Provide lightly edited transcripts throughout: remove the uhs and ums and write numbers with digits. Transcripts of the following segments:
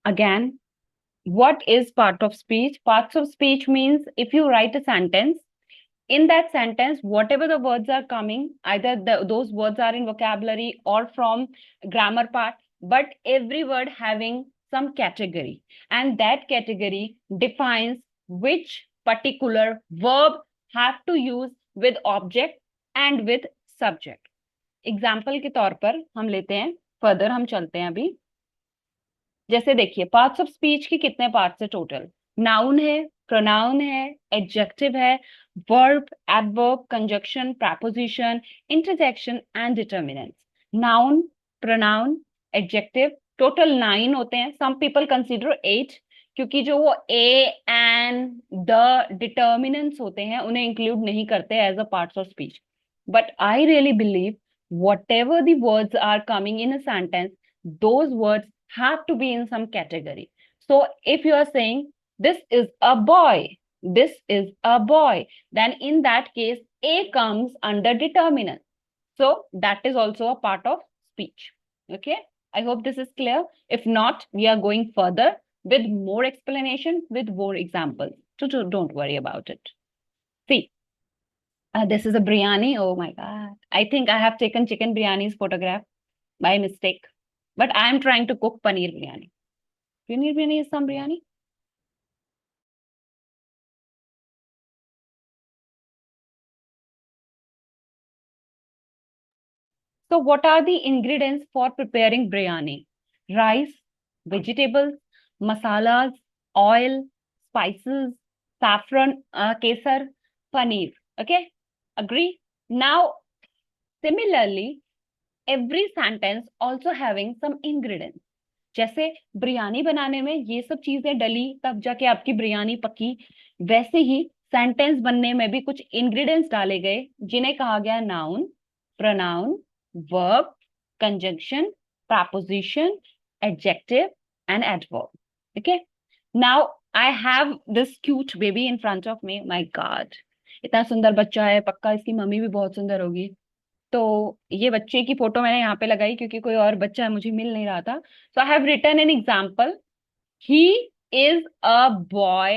Again, what is part of speech? Parts of speech means if you write a sentence, in that sentence, whatever the words are coming, either those words are in vocabulary or from grammar part, but every word having some category, and that category defines which particular verb have to use with object and with subject. Example के तौर पर हम लेते हैं, further हम चलते हैं अभी। जैसे देखिए, पार्ट्स ऑफ स्पीच की कितने पार्ट्स है टोटल? नाउन है, प्रोनाउन है, एडजेक्टिव है, verb, adverb, conjunction, preposition, interjection and determinants. Noun, pronoun, adjective, total 9 होते हैं। सम पीपल कंसीडर 8, क्योंकि जो वो ए एंड द डिटर्मिनेंट्स होते हैं उन्हें इंक्लूड नहीं करते as a parts of speech. But I really believe whatever the words are coming in a sentence, those words have to be in some category. So if you are saying this is a boy, this is a boy, then in that case a comes under determinant. So that is also a part of speech. Okay, I hope this is clear. If not, we are going further with more explanation, with more examples, so don't worry about it. See, this is a biryani. Oh my God. I think I have taken chicken biryani's photograph by mistake. But I am trying to cook paneer biryani. Paneer biryani is some biryani. So what are the ingredients for preparing biryani? Rice, vegetables, masalas, oil, spices, saffron, kesar, paneer. Okay? Agree? Now, similarly, every sentence also having some ingredients. जैसे बिरयानी बनाने में ये सब चीजें डली तब जाके आपकी बिरयानी पकी, वैसे ही सेंटेंस बनने में भी कुछ इंग्रेडिएंट्स डाले गए जिन्हें कहा गया noun, pronoun, verb, conjunction, preposition, adjective and adverb. Okay, now I have this cute baby in front of me. My God, इतना सुंदर बच्चा है, पक्का इसकी मम्मी भी बहुत सुंदर होगी। तो ये बच्चे की फोटो मैंने यहाँ पे लगाई क्योंकि कोई और बच्चा मुझे मिल नहीं रहा था। So I have written an example, he is a boy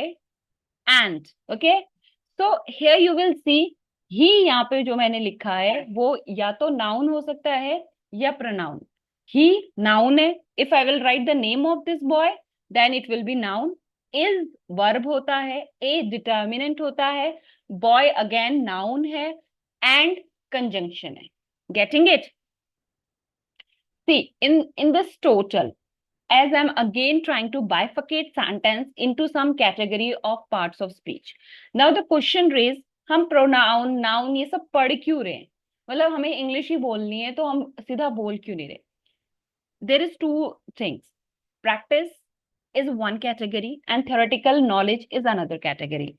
and. Okay, so here you will see, he यहाँ पे जो मैंने लिखा है वो या तो नाउन हो सकता है या प्रोनाउन। ही नाउन है, if I will write the name of this boy then it will be noun. Is verb होता है, ए डिटर्मिनेंट होता है, बॉय अगेन नाउन है, एंड कंजंक्शन है। Getting it? See, in this total, as I'm again trying to bifurcate sentence into some category of parts of speech. Now the question raised, हम pronoun, noun ये सब पढ़ क्यों रहे हैं? मतलब हमें इंग्लिश ही बोलनी है तो हम सीधा बोल क्यों नहीं रहे? There is two things. Practice is one category and theoretical knowledge is another category.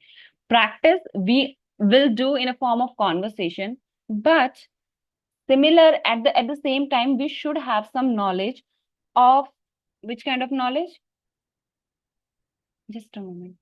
Practice we will do in a form of conversation, but similar at the same time we should have some knowledge of which kind of knowledge? Just a moment.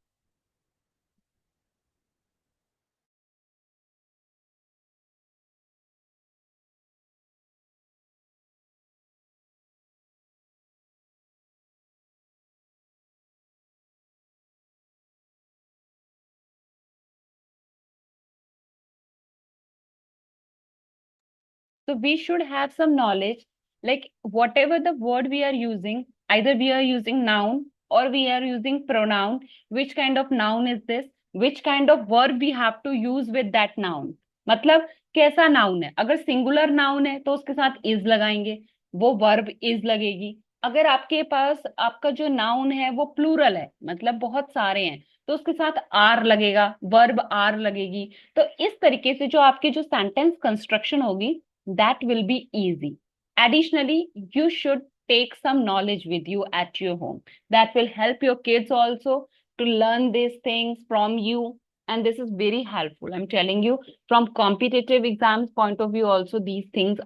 So we should have some knowledge, like whatever the word we are using, either we are using noun or we are using pronoun, which kind of noun is this, which kind of verb we have to use with that noun. मतलब कैसा noun है? अगर singular noun है तो उसके साथ is लगाएंगे, वो वर्ब इज लगेगी। अगर आपके पास आपका जो नाउन है वो प्लूरल है, मतलब बहुत सारे हैं, तो उसके साथ आर लगेगा, वर्ब आर लगेगी। तो इस तरीके से जो आपकी जो सेंटेंस कंस्ट्रक्शन होगी, that will be easy. Additionally, you should take some knowledge with you at your home. That will help your kids also to learn these things from you. And this is very helpful. I'm telling you, from competitive exams point of view also, these things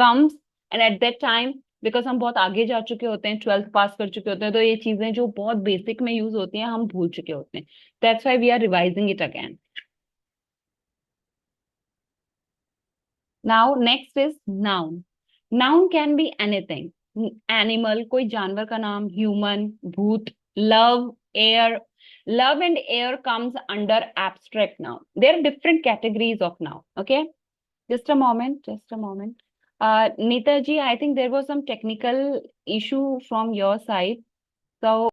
comes. And at that time, because हम बहुत आगे जा चुके होते हैं, 12th पास कर चुके होते हैं, तो ये चीजें जो बहुत बेसिक में यूज होती हैं हम भूल चुके होते हैं। That's why we are revising it again. Now, next is noun. Noun can be anything. Animal, कोई जानवर का नाम, ह्यूमन, भूत, love, air. Love and air comes under abstract noun. There are different categories of noun. Okay, just a moment, just a moment. Neeta ji, I think there was some technical issue from your side. So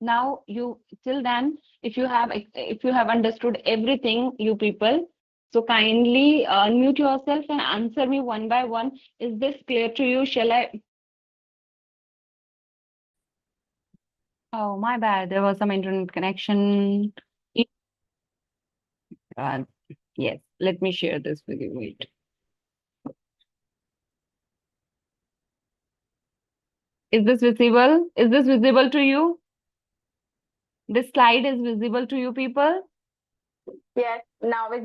now you, till then, if you have understood everything, you people, so kindly unmute yourself and answer me one by one. Is this clear to you? Shall I? Oh, my bad. There was some internet connection. Uh, yes, let me share this with you. Wait. Is this visible? Is this visible to you? This slide is visible to you people? Yes, now is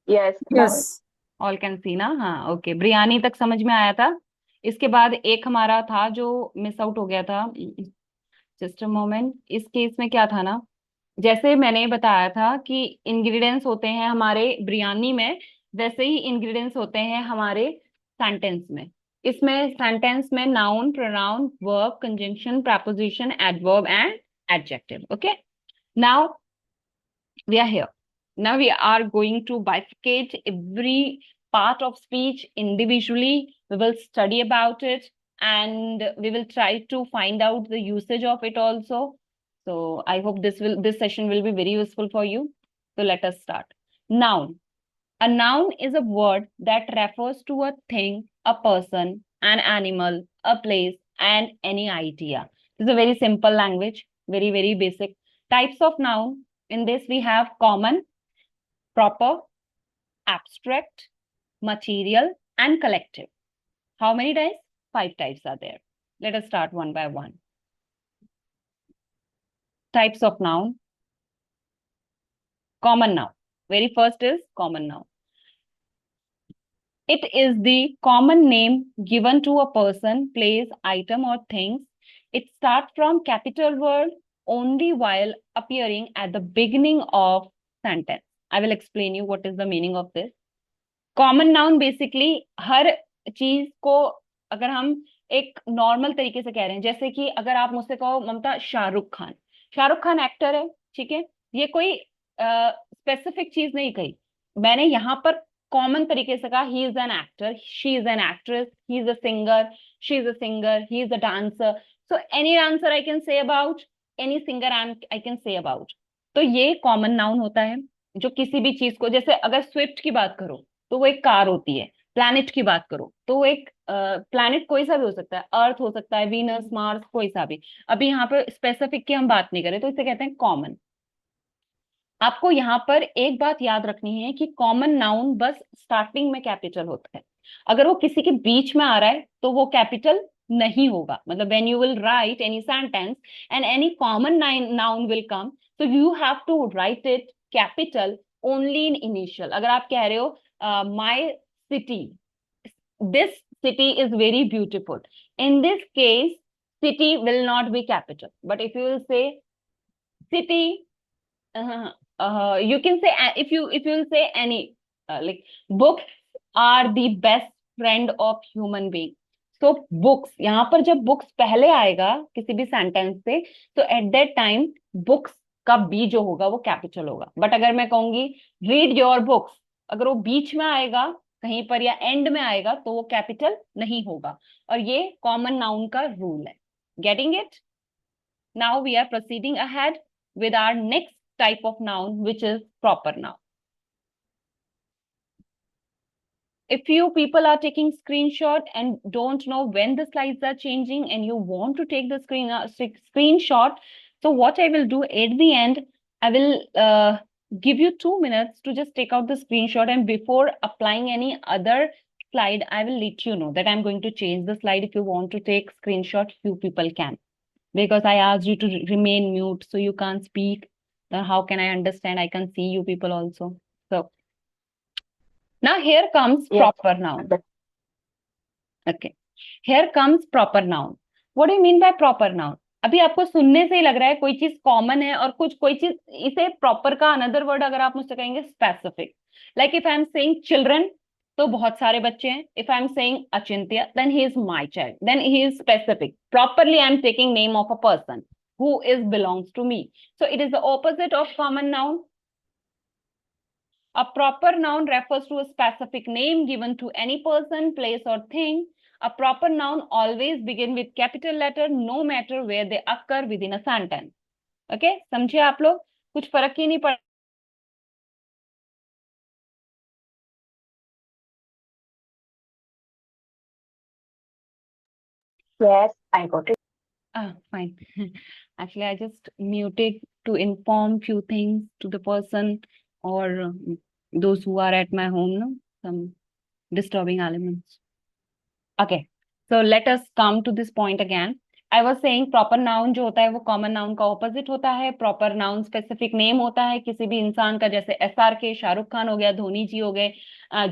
yes, now yes all can see ना? हाँ, okay. Biryani तक समझ में आया था. इसके बाद एक हमारा था जो मिस आउट हो गया था. Just a moment. इस केस में क्या था ना, जैसे मैंने बताया था कि इंग्रेडिएंट्स होते हैं हमारे बिरयानी में, वैसे ही इंग्रेडिएंट्स होते हैं हमारे सेंटेंस में. इसमें सेंटेंस में noun, pronoun, verb, conjunction, preposition, adverb and adjective. Okay, now we are here. Now we are going to bifurcate every part of speech individually. We will study about it and we will try to find out the usage of it also. So I hope this session will be very useful for you. So let us start. Noun. A noun is a word that refers to a thing, a person, an animal, a place, and any idea. This is a very simple language, very, very basic. Types of noun. In this, we have common, proper, abstract, material, and collective. How many types? 5 types are there. Let us start one by one. Types of noun. Common noun. Very first is common noun. It is the common name given to a person, place, item, or things. It starts from capital word only while appearing at the beginning of sentence. I will explain you what is the meaning of this. Common noun basically हर चीज को, अगर हम एक normal तरीके से कह रहे हैं, जैसे कि अगर आप मुझसे कहो ममता, शाहरुख खान. शाहरुख खान एक्टर है, ठीक है. ये कोई स्पेसिफिक चीज नहीं कही मैंने यहाँ पर. कॉमन तरीके से कहा, he is an actor, she is an actress, he is a singer, she is a singer, he is a dancer. So any dancer I can say about, any singer I can say about. तो ये common noun होता है जो किसी भी चीज को, जैसे अगर स्विफ्ट की बात करो तो वो एक कार होती है. प्लैनेट की बात करो तो वो एक प्लैनेट कोई सा भी हो सकता है, अर्थ हो सकता है, वीनस, मार्स, कोई सा भी. अभी यहाँ पर स्पेसिफिक की हम बात नहीं करें तो इसे कहते हैं कॉमन. आपको यहाँ पर एक बात याद रखनी है कि कॉमन नाउन बस स्टार्टिंग में कैपिटल होता है. अगर वो किसी के बीच में आ रहा है तो वो कैपिटल नहीं होगा. मतलब when you will write any sentence and any common noun will come, so you have to write it capital only in initial. अगर आप कह रहे हो my city, this city is very beautiful, in this case city will not be capital. But if you will say city, you can say, if you will say any, like books are the best friend of human being. तो books, यहाँ पर जब books पहले आएगा किसी भी sentence से, तो एट दैट टाइम बुक्स का बी जो होगा वो कैपिटल होगा. बट अगर मैं कहूंगी रीड योर बुक्स, अगर वो बीच में आएगा कहीं पर या एंड में आएगा तो वो कैपिटल नहीं होगा. और ये कॉमन नाउन का रूल है. Getting it? Now we are proceeding ahead with our next type of noun, which is proper noun. If you people are taking screenshot and don't know when the slides are changing and you want to take the screenshot, so what I will do at the end, I will give you 2 minutes to just take out the screenshot, and before applying any other slide, I will let you know that I'm going to change the slide. If you want to take screenshot, you people can, because I asked you to remain mute, so you can't speak. Then how can I understand? I can see you people also. So now here comes yes. proper noun. Okay, here comes proper noun. What do you mean by proper noun? अभी आपको सुनने से ही लग रहा है कोई चीज common है और कुछ कोई चीज, इसे प्रॉपर का अनदर वर्ड अगर आप मुझसे कहेंगे specific. Like if I am saying children, तो बहुत सारे बच्चे हैं. If I am saying Achintya, then he is my child, then he is specific. Properly I am taking name of a person who is belongs to me. So it is the opposite of common noun. A proper noun refers to a specific name given to any person, place or thing. A proper noun always begin with capital letter no matter where they occur within a sentence. Okay, समझे आप लोग? कुछ फर्क ही नहीं पड़. Yes, I got it. Fine. Actually, I just muted to inform few things to the person or those who are at my home, no? Some disturbing elements. Okay, so let us come to this point again. I was saying proper noun जो होता है वो common noun का opposite होता है. Proper noun specific name होता है किसी भी इंसान का, जैसे SRK, शाहरुख खान हो गया, धोनी जी हो गए,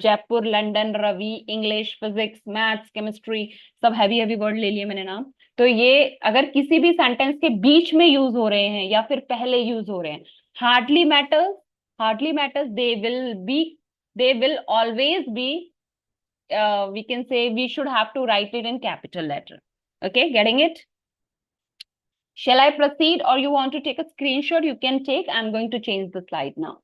Jaipur, London, Ravi, English, physics, maths, chemistry, सब हैवी हैवी वर्ड ले लिए मैंने नाम. तो ये अगर किसी भी सेंटेंस के बीच में यूज हो रहे हैं या फिर पहले यूज हो रहे हैं, hardly matters, hardly matters, they will always be, we can say we should have to write it in capital letter. Okay, getting it? Shall I proceed or you want to take a screenshot? You can take. I'm going to change the slide now.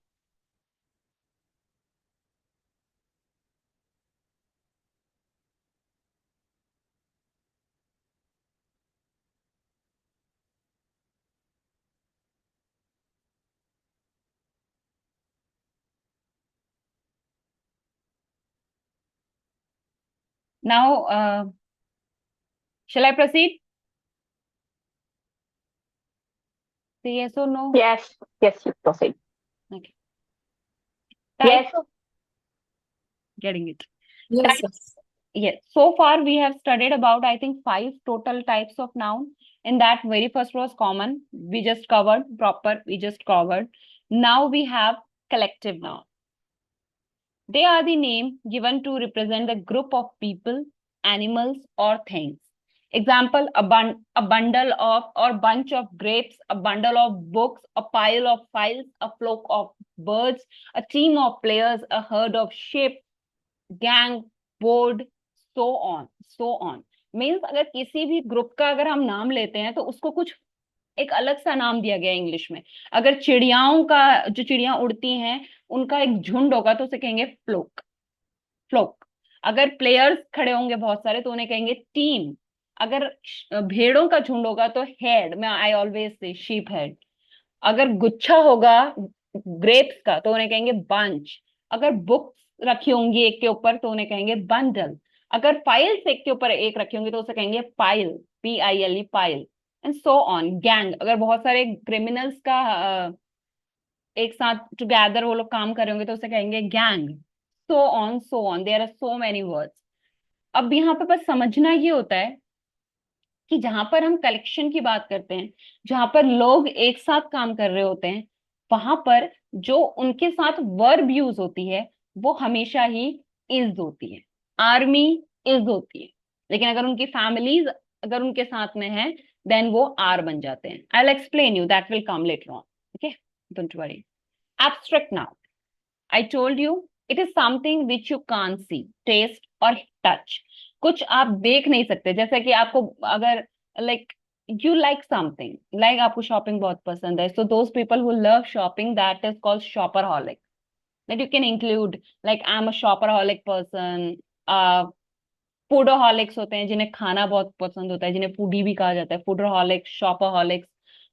Now, shall I proceed? Say yes or no? Yes, yes, you proceed. Okay. Yes. Types of getting it. Yes, Types. Yes. So far we have studied about, I think, 5 total types of noun. In that, very first was common. We just covered. Proper. We just covered. Now we have collective noun. They are the name given to represent the group of people, animals, or things. Example, a bundle of or bunch of grapes, a bundle of books, a pile of files, a flock of birds, a team of players, a herd of sheep, gang, board, so on, so on. Means अगर किसी भी group का अगर हम नाम लेते हैं तो उसको कुछ एक अलग सा नाम दिया गया इंग्लिश में. अगर चिड़ियाओं का, जो चिड़िया उड़ती हैं, उनका एक झुंड होगा तो उसे कहेंगे फ्लोक, फ्लोक. अगर प्लेयर्स खड़े होंगे बहुत सारे तो उन्हें कहेंगे टीम. अगर भेड़ों का झुंड होगा तो हेड, मैं I always say sheep head. अगर गुच्छा होगा ग्रेप्स का तो उन्हें कहेंगे बंच. अगर बुक्स रखी होंगी एक के ऊपर तो उन्हें कहेंगे बंडल. अगर फाइल्स एक के ऊपर एक रखी होंगी तो उसे कहेंगे pile, PILE, pile. And so on. Gang, अगर बहुत सारे क्रिमिनल्स का एक साथ टुगेदर वो लोग काम कर रहे होंगे तो उसे कहेंगे gang. So on, so on. There are so many words. अब यहाँ पे बस समझना ये होता है कि जहां पर हम कलेक्शन की बात करते हैं, जहां पर लोग एक साथ काम कर रहे होते हैं, वहां पर जो उनके साथ वर्ब यूज होती है वो हमेशा ही इज होती है. आर्मी इज होती है, लेकिन अगर उनकी फैमिलीज अगर उनके साथ में है देन वो आर बन जाते हैं. I will explain you, that will come later on. Okay, don't worry. Abstract noun, I told you, it is something which you can't see, taste or touch. कुछ आप देख नहीं सकते. जैसे कि आपको अगर like you like something, like आपको शॉपिंग बहुत पसंद है, so those people who love shopping, that is called shopaholic. That you can include, like I'm a shopaholic person. फूडोहॉलिक्स होते हैं जिन्हें खाना बहुत पसंद होता है, जिन्हें फूडी भी कहा जाता है. फूडोहॉलिक्स, शॉपaholics.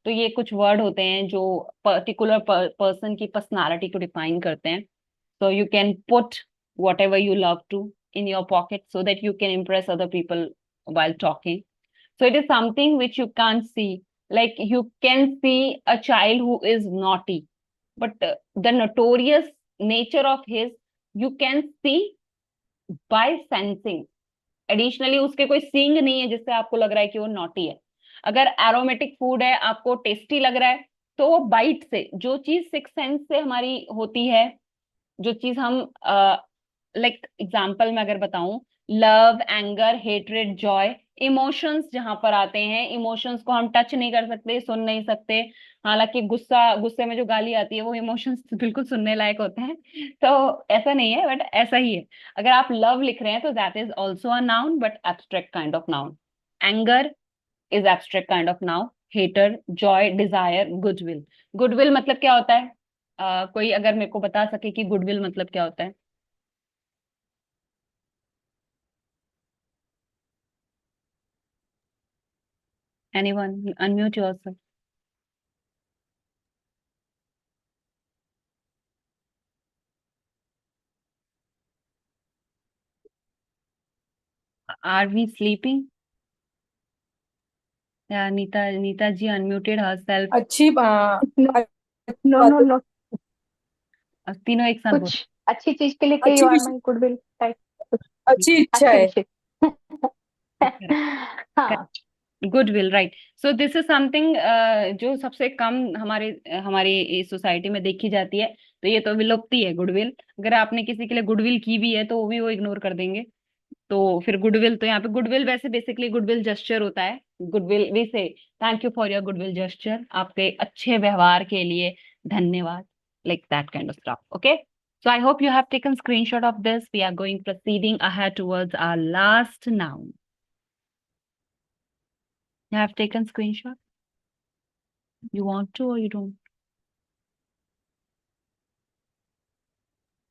तो ये कुछ वर्ड होते हैं जो पर्टिकुलर पर्सन की पर्सनालिटी को डिफाइन करते हैं. So you can put whatever you love to in your pocket so that you can impress other people while talking. So it is something which you can't see. Like you can see a child who is naughty, but the notorious nature of his you can see by sensing. Additionally, उसके कोई सींग नहीं है जिससे आपको लग रहा है कि वो नॉटी है. अगर एरोमेटिक फूड है, आपको टेस्टी लग रहा है, तो वो बाइट से, जो चीज सिक्स सेंस से हमारी होती है, जो चीज हम लाइक एग्जाम्पल में अगर बताऊं, love, anger, hatred, Joy, emotions जहां पर आते हैं, इमोशंस को हम टच नहीं कर सकते, सुन नहीं सकते। हालांकि गुस्सा, गुस्से में जो गाली आती है वो इमोशंस बिल्कुल सुनने लायक होते हैं। तो ऐसा नहीं है, बट ऐसा ही है। अगर आप लव लिख रहे हैं तो that is also a noun, but abstract kind of noun. Anger is abstract kind of noun. Hater, joy, desire, goodwill. Goodwill मतलब क्या होता है? कोई अगर मेरे को बता सके कि गुडविल मतलब क्या होता है? Anyone, unmute yourself. Are we sleeping? Neeta, Neeta ji unmuted herself. अच्छी नो नो नो बात, नो, तीनों एक साथ बोल। कुछ अच्छी चीज के लिए कि यू अच्छी are wish, my goodwill type, अच्छी इच्छा अच्छी है। विशेष। हाँ। Goodwill, right. So this is something जो सबसे कम हमारे हमारी सोसाइटी में देखी जाती है। तो ये तो विलुप्ति है गुडविल। अगर आपने किसी के लिए गुडविल की भी है तो वो भी वो इग्नोर कर देंगे। तो फिर गुडविल, तो यहाँ पे गुडविल वैसे बेसिकली गुडविल जेस्चर होता है। गुडविल वी से thank you for your goodwill gesture, आपके अच्छे व्यवहार के लिए धन्यवाद, like that kind of stuff. Okay, so I hope you have taken screenshot of this. We are going proceeding ahead towards our last noun. You have taken screenshot? You want to or you don't?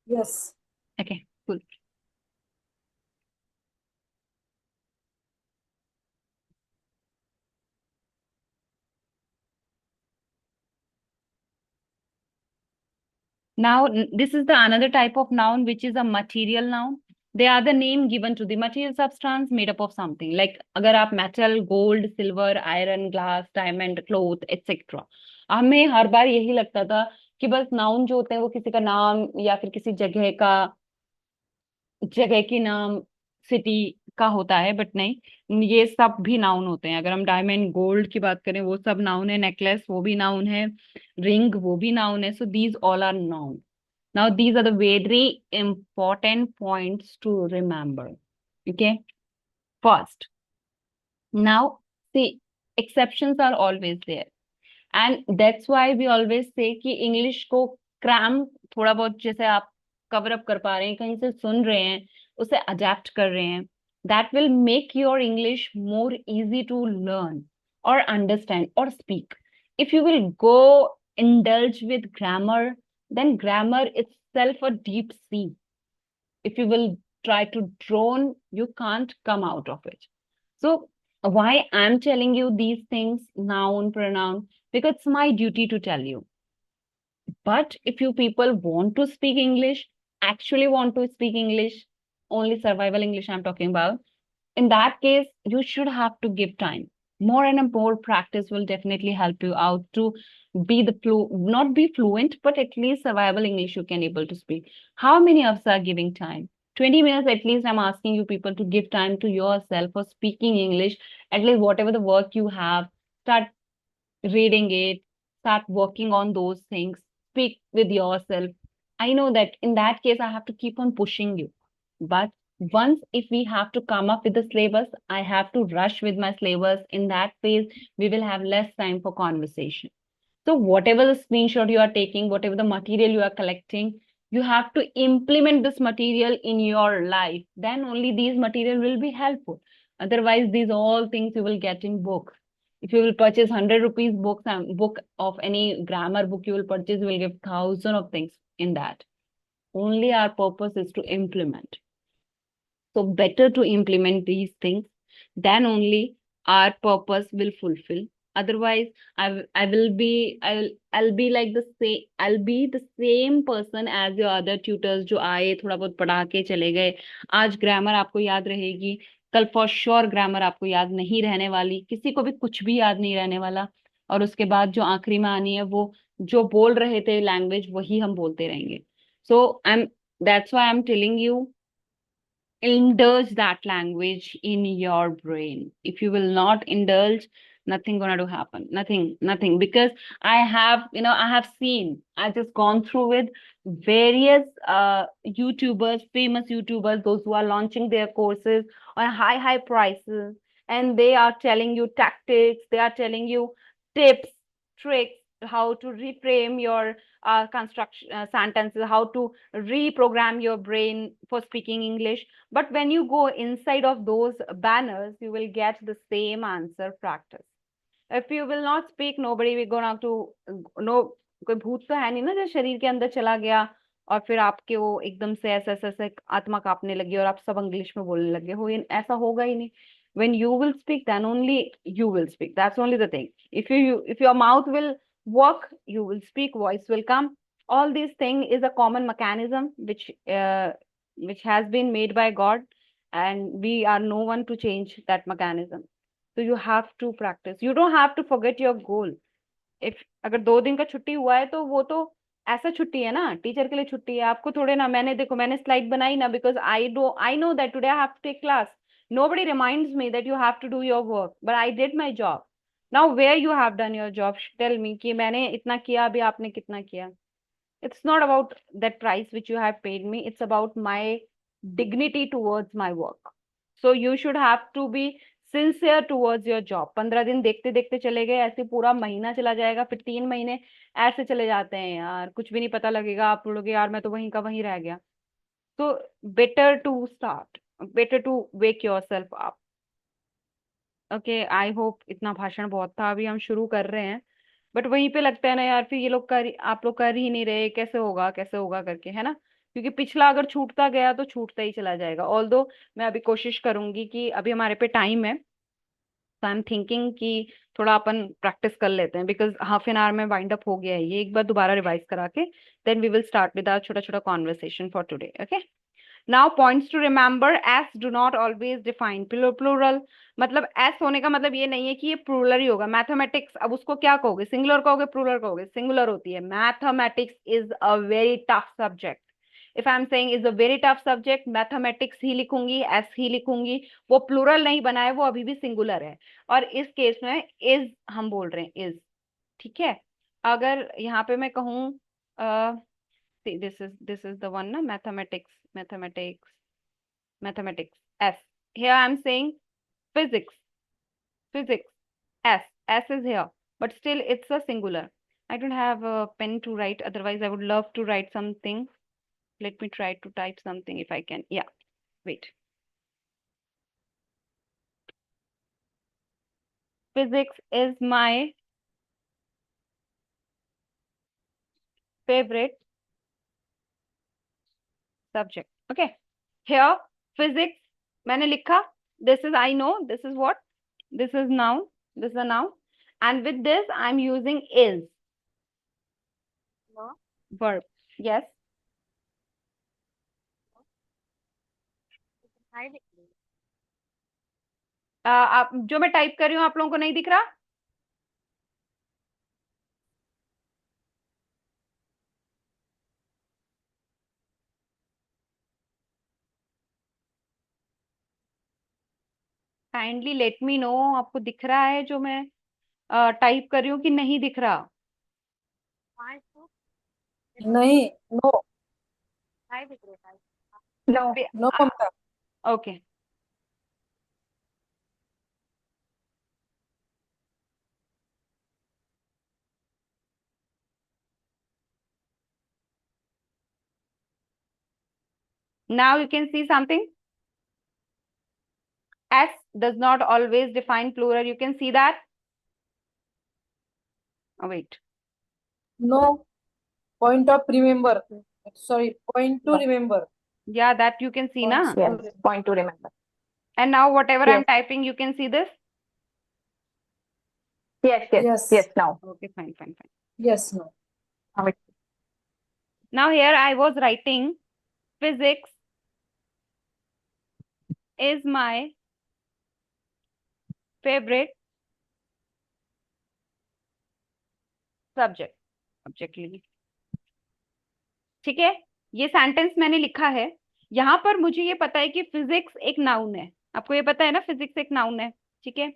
Yes, Okay, cool. Now, this is the another type of noun which is a material noun. They are the name given to the material substance made up of something. Like अगर आप metal, gold, silver, iron, glass, diamond, cloth, etc. हमें हर बार यही लगता था कि बस noun जो होते हैं वो किसी का नाम या फिर किसी जगह का, जगह की नाम, सिटी का होता है, बट नहीं, ये सब भी नाउन होते हैं। अगर हम डायमंड, गोल्ड की बात करें वो सब नाउन है, नेकलेस वो भी नाउन है, रिंग वो भी नाउन है। So these all are noun. Now, these are the very important points to remember. Okay. First, now see, exceptions are always there. And that's why we always say कि English को cram थोड़ा बहुत, जैसे आप cover up कर पा रहे हैं, कहीं से सुन रहे हैं, उसे अडेप्ट कर रहे हैं, that will make your English more easy to learn or understand or speak. If you will go indulge with grammar, then grammar itself a deep sea. If you will try to drown, you can't come out of it. So why I'm telling you these things, noun, pronoun, because it's my duty to tell you. But if you people want to speak English, actually want to speak English, only survival English I'm talking about, in that case you should have to give time. More and more practice will definitely help you out to be the not be fluent, but at least survival English you can able to speak. How many of us are giving time? 20 minutes at least I'm asking you people to give time to yourself for speaking English. At least whatever the work you have, start reading it, start working on those things, speak with yourself. I know that in that case, I have to keep on pushing you. But once if we have to come up with the syllabus, I have to rush with my syllabus. In that phase, we will have less time for conversation. So whatever the screenshot you are taking, whatever the material you are collecting, you have to implement this material in your life. Then only these material will be helpful. Otherwise, these all things you will get in book. If you will purchase 100 rupees books and book of any grammar book you will purchase, you will get thousand of things in that. Only our purpose is to implement. So better to implement these things, then only our purpose will fulfill. Otherwise, I will be I'll be like the same, I'll be the same person as your other tutors जो आए, थोड़ा बहुत पढ़ा के चले गए। आज grammar आपको याद रहेगी, कल फॉर श्योर ग्रामर आपको याद नहीं रहने वाली, किसी को भी कुछ भी याद नहीं रहने वाला। और उसके बाद जो आखिरी में आनी है वो जो बोल रहे थे लैंग्वेज वही हम बोलते रहेंगे। So I am, that's why I am telling you, indulge that language in your brain. If you will not indulge, nothing gonna do happen. Nothing. Because I have, I have seen, I just gone through with various YouTubers, famous YouTubers, those who are launching their courses on high prices. and they are telling you tactics, they are telling you tips, tricks, how to reframe your construction sentences, how to reprogram your brain for speaking English. But when you go inside of those banners, you will get the same answer practice. If you will not speak, nobody will gonna to no, कोई भूत तो है नहीं ना जो शरीर के अंदर चला गया और फिर आपके वो एकदम से ऐसे ऐसे ऐसे आत्मा कांपने लगी और आप सब इंग्लिश में बोलने लगे हो, ऐसा होगा ही नहीं. When you will speak, then only you will speak. That's only the thing. If your mouth will work, you will speak, voice will come. All these thing is a common mechanism which has been made by God, and we are no one to change that mechanism. So you have to practice. You don't have to forget your goal. If अगर 2 दिन का छुट्टी हुआ है तो वो तो ऐसा छुट्टी है ना, टीचर के लिए छुट्टी है. आपको थोड़े ना, मैंने देखो मैंने स्लाइड बनाई ना because I know that today I have to take class. Nobody reminds me that you have to do your work, but I did my job. Now where you have done your job, tell me कि मैंने इतना किया, अभी आपने कितना किया. It's not about that price which you have paid me. It's about my dignity towards my work. So you should have to be sincere towards your job. 15 दिन देखते देखते चले गए, ऐसे पूरा महीना चला जाएगा, फिर 3 महीने ऐसे चले जाते हैं यार, कुछ भी नहीं पता लगेगा. आप बोलोगे यार मैं तो वहीं का वहीं रह गया. So better to start, better to wake yourself up. Okay, I hope इतना भाषण बहुत था, अभी हम शुरू कर रहे हैं. बट वहीं पे लगता है ना यार, फिर ये लोग कर, आप लोग कर ही नहीं रहे, कैसे होगा करके, है ना. क्योंकि पिछला अगर छूटता गया तो छूटता ही चला जाएगा. ऑल्दो मैं अभी कोशिश करूंगी कि अभी हमारे पे टाइम है, तो आई एम थिंकिंग कि थोड़ा अपन प्रैक्टिस कर लेते हैं, बिकॉज हाफ एन आवर में वाइंड अप हो गया है ये. एक बार दोबारा रिवाइज करा के then we will start with our छोटा छोटा conversation for today. Okay, now points to remember. S do not always define plural. मतलब एस होने का मतलब ये नहीं है कि ये प्लूरल ही होगा. मैथमेटिक्स, अब उसको क्या कहोगे, सिंगुलर कहोगे प्लूरल कहोगे, सिंगुलर होती है. Mathematics is a very tough subject. If I am saying is a very tough subject, mathematics ही लिखूंगी, एस ही लिखूंगी. वो प्लूरल नहीं बना है, वो अभी भी सिंगुलर है. और इस केस में इज हम बोल रहे हैं, इज. ठीक है. अगर यहाँ पे मैं कहूँ see this is the one na, mathematics s. Here I am saying physics, s is here, but still it's a singular. I don't have a pen to write, otherwise I would love to write something. Let me try to type something if I can. Yeah, wait. Physics is my favorite subject. Okay, here physics मैंने लिखा. This is, I know this is what, this is noun, this is a noun, and with this I'm using is. No. Verb. Yes. आप जो मैं type कर रही हूँ आप लोगों को नहीं दिख रहा? काइंडली लेट मी नो, आपको दिख रहा है जो मैं टाइप कर रही हूँ कि नहीं दिख रहा? नहीं, no No. No Mamata. Okay. Now you can see something. S does not always define plural. You can see that. Oh, wait. No point of remember. Sorry, point to remember. Yeah, that you can see, na? Yes. Point to remember. And now whatever I'm Yes. typing, you can see this. Yes. Yes. Yes. Now. Okay, fine. Yes, no. Now it- Now here I was writing physics is my favorite subject. Subject ली. ठीक है, ये sentence मैंने लिखा है. यहाँ पर मुझे ये पता है कि फिजिक्स एक नाउन है. आपको ये पता है ना, फिजिक्स एक नाउन है. ठीक है.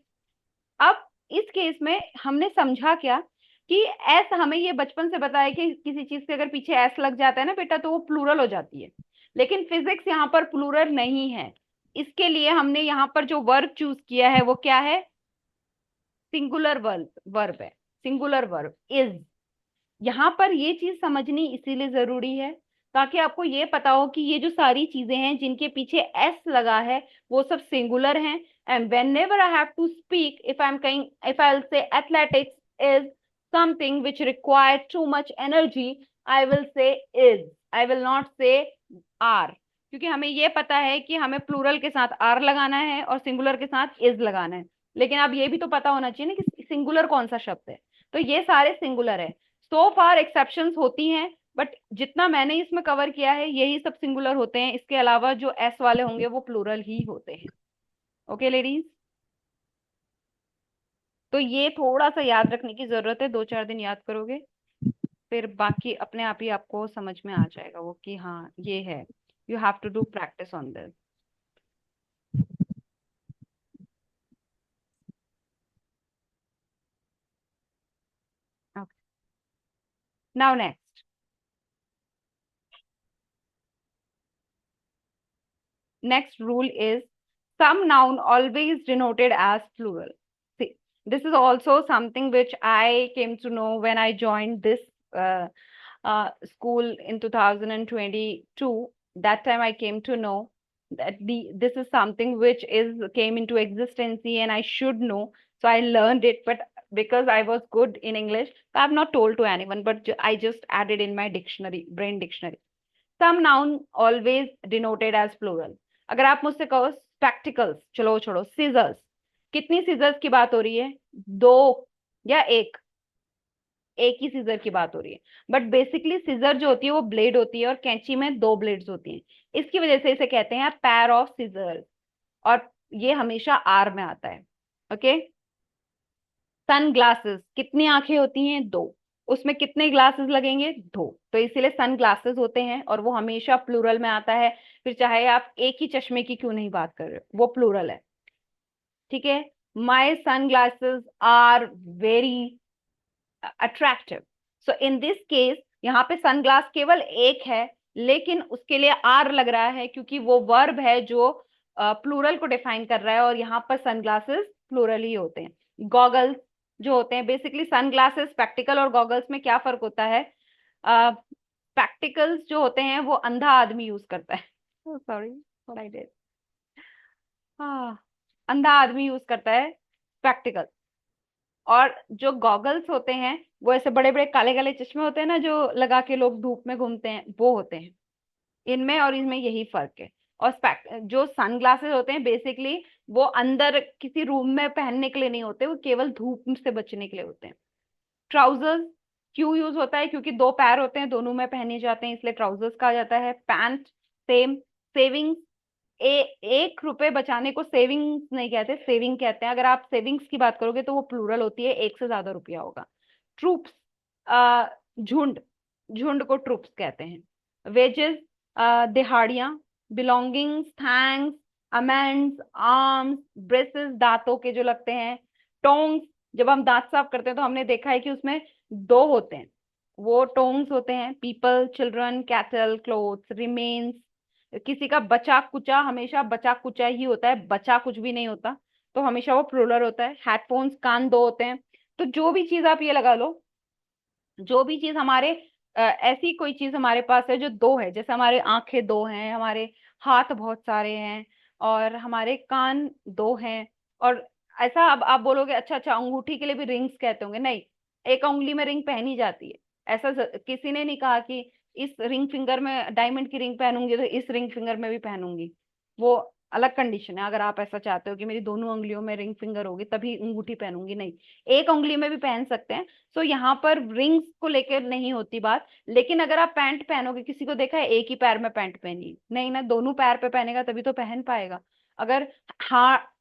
अब इस केस में हमने समझा क्या कि एस, हमें ये बचपन से पता है कि किसी चीज के अगर पीछे एस लग जाता है ना बेटा तो वो प्लूरल हो जाती है. लेकिन फिजिक्स यहाँ पर प्लूरल नहीं है. इसके लिए हमने यहाँ पर जो वर्ब चूज किया है वो क्या है? सिंगुलर वर्ब है, सिंगुलर वर्ब इज। यहाँ पर ये चीज समझनी इसीलिए जरूरी है ताकि आपको ये पता हो कि ये जो सारी चीजें हैं जिनके पीछे एस लगा है वो सब सिंगुलर हैं। And whenever I have to speak, if I'll say athletics is something which requires too much energy, I will say is, I will not say are, क्योंकि हमें ये पता है कि हमें प्लूरल के साथ आर लगाना है और सिंगुलर के साथ इज लगाना है। लेकिन अब ये भी तो पता होना चाहिए ना कि सिंगुलर कौन सा शब्द है। तो ये सारे सिंगुलर है। सो फार एक्सेप्शंस होती हैं, बट जितना मैंने इसमें कवर किया है यही सब सिंगुलर होते हैं। इसके अलावा जो एस वाले होंगे वो प्लूरल ही होते हैं। ओके लेडीज, तो ये थोड़ा सा याद रखने की जरूरत है। 2-4 दिन याद करोगे फिर बाकी अपने आप ही आपको समझ में आ जाएगा वो कि हाँ ये है। You have to do practice on this. Now next, next rule is some noun always denoted as plural. See, this is also something which I came to know when I joined this school in 2022. That time I came to know that this is something which is came into existence and I should know. So I learned it, but because I was good in English, I have not told to anyone, but I just added in my dictionary, brain dictionary. Some noun always denoted as plural. अगर आप मुझसे कहो spectacles, चलो छोड़ो, seizures, कितनी seizures की बात हो रही है? 2 या एक? एक ही सीजर की बात हो रही है। बट बेसिकली सीजर जो होती है वो ब्लेड होती है और कैंची में 2 ब्लेड्स होती हैं। इसकी वजह से इसे कहते हैं पैर ऑफ सीजर्स, और ये हमेशा आर में आता है। ओके। सन ग्लासेस, कितनी आंखें होती हैं? 2। उसमें कितने ग्लासेस लगेंगे? 2। तो इसीलिए सन ग्लासेस होते हैं और वो हमेशा प्लूरल में आता है। फिर चाहे आप एक ही चश्मे की क्यों नहीं बात कर रहे हो, वो प्लूरल है। ठीक है। My sunglasses are very attractive. So in this case यहाँ पे सनग्लास केवल एक है, लेकिन उसके लिए आर लग रहा है क्योंकि वो वर्ब है जो प्लूरल को डिफाइन कर रहा है, और यहाँ पर सनग्लासेस प्लूरल ही होते हैं। गॉगल्स जो होते हैं, बेसिकली सनग्लासेस, स्पेक्टिकल और गॉगल्स में क्या फर्क होता है? स्पेक्टिकल्स जो होते हैं वो अंधा आदमी यूज करता है। Sorry what I did. हाँ, अंधा आदमी यूज करता है स्पेक्टिकल। और जो गॉगल्स होते हैं वो ऐसे बड़े बड़े काले काले चश्मे होते हैं ना जो लगा के लोग धूप में घूमते हैं, वो होते हैं। इनमें और इसमें यही फर्क है। और जो सन ग्लासेस होते हैं बेसिकली वो अंदर किसी रूम में पहनने के लिए नहीं होते, वो केवल धूप से बचने के लिए होते हैं। ट्राउजर्स क्यों यूज होता है? क्योंकि 2 पैर होते हैं, दोनों में पहने जाते हैं, इसलिए ट्राउजर्स कहा जाता है। Pant same. सेविंग्स, 1 रुपए बचाने को सेविंग्स नहीं कहते, सेविंग कहते हैं। अगर आप सेविंग्स की बात करोगे तो वो प्लूरल होती है, 1 से ज्यादा रुपया होगा। ट्रूप्स, झुंड, झुंड को ट्रूप्स कहते हैं। वेजेस, दिहाड़ियां। Belongings, thanks, amends, arms, braces, दांतों के जो लगते हैं। टोंग्स, जब हम दांत साफ करते हैं तो हमने देखा है कि उसमें 2 होते हैं, वो टोंग्स होते हैं। People, children, cattle, clothes, remains. किसी का बचा कुचा हमेशा बचा कुचा ही होता है, बचा कुछ भी नहीं होता, तो हमेशा वो प्लूरल होता है। हेडफोन्स, कान 2 होते हैं। तो जो भी चीज आप ये लगा लो, जो भी चीज हमारे ऐसी कोई चीज हमारे पास है जो 2 है, जैसे हमारे आंखें 2 हैं, हमारे हाथ बहुत सारे हैं, और हमारे कान 2 हैं। और ऐसा अब आप बोलोगे अच्छा अच्छा अंगूठी के लिए भी रिंग्स कहते होंगे, नहीं, एक उंगली में रिंग पहनी जाती है। ऐसा किसी ने नहीं कहा कि इस रिंग फिंगर में डायमंड की रिंग पहनूंगी तो इस रिंग फिंगर में भी पहनूंगी। वो अलग कंडीशन है। अगर आप ऐसा चाहते हो कि मेरी दोनों उंगलियों में रिंग फिंगर होगी तभी अंगूठी पहनूंगी, नहीं, एक उंगली में भी पहन सकते हैं। सो यहाँ पर रिंग्स को लेकर नहीं होती बात। लेकिन अगर आप पैंट पहनोगे, किसी को देखा है एक ही पैर में पैंट पहनी? नहीं ना, दोनों पैर पे पहनेगा तभी तो पहन पाएगा। अगर हाँ